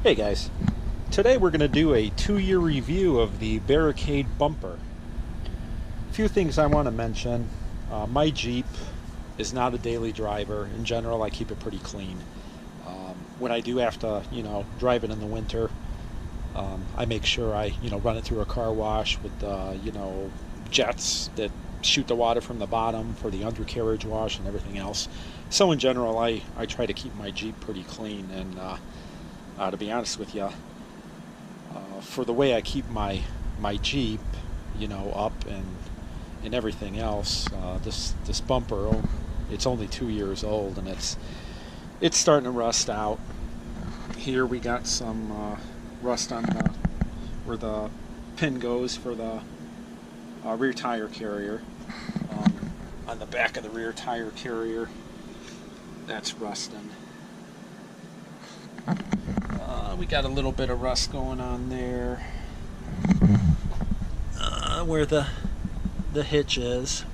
Hey guys, today we're going to do a 2-year review of the Barricade bumper. A few things I want to mention. My Jeep is not a daily driver. In general, I keep it pretty clean. When I do have to, drive it in the winter, I make sure I, run it through a car wash with, jets that shoot the water from the bottom for the undercarriage wash and everything else. So in general, I try to keep my Jeep pretty clean, and to be honest with you, for the way I keep my Jeep, up and everything else, this bumper, it's only 2 years old and it's starting to rust out. Here we got some rust on where the pin goes for the rear tire carrier. On the back of the rear tire carrier, that's rusting. We got a little bit of rust going on there where the hitch is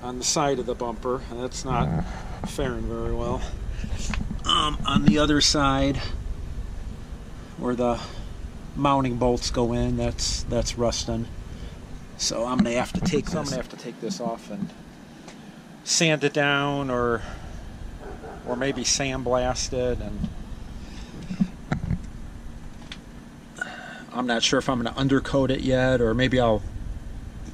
on the side of the bumper. That's not faring very well. On the other side where the mounting bolts go in, that's rusting. So I'm gonna have to take this off and sand it down, or maybe sandblast it, and I'm not sure if I'm going to undercoat it yet, or maybe I'll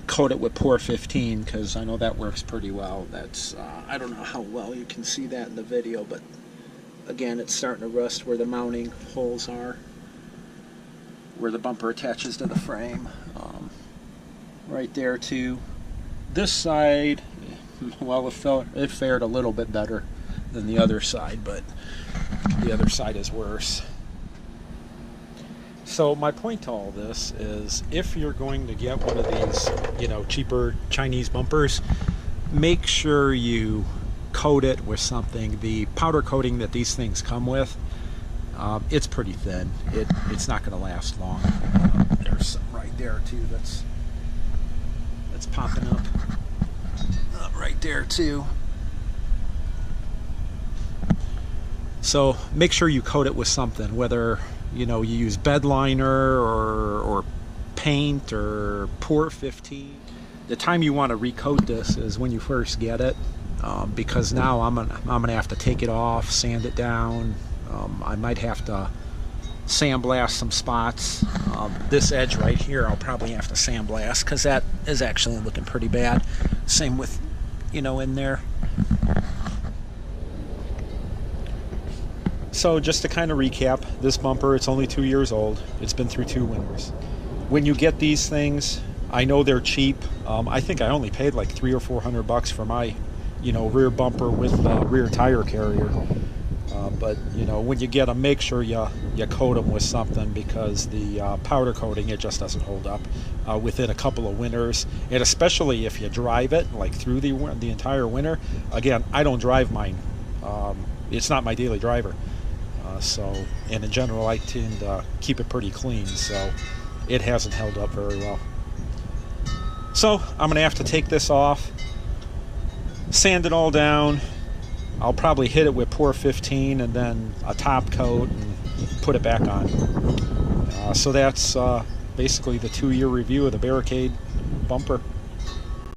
coat it with Pour 15, because I know that works pretty well. That's I don't know how well you can see that in the video, but again, it's starting to rust where the mounting holes are, where the bumper attaches to the frame. Right there too. This side, well, it fared a little bit better than the other side, but the other side is worse. So my point to all this is, if you're going to get one of these, cheaper Chinese bumpers, make sure you coat it with something. The powder coating that these things come with, it's pretty thin. It's not going to last long. There's some right there too that's popping up. Right there too. So make sure you coat it with something, whether you use bed liner or paint or Pour 15. The time you want to recoat this is when you first get it, because now I'm gonna have to take it off, sand it down. I might have to sandblast some spots. This edge right here I'll probably have to sandblast, because that is actually looking pretty bad. Same with in there. So just to kind of recap, this bumper, it's only 2 years old. It's been through 2 winters. When you get these things, I know they're cheap. I think I only paid like $300 or $400 for my, rear bumper with rear tire carrier. But when you get them, make sure you coat them with something, because the powder coating, it just doesn't hold up within a couple of winters. And especially if you drive it like through the entire winter. Again, I don't drive mine. It's not my daily driver. And in general, I tend to keep it pretty clean, so it hasn't held up very well. So I'm going to have to take this off, sand it all down. I'll probably hit it with Pour 15 and then a top coat and put it back on. So that's basically the 2-year review of the Barricade bumper.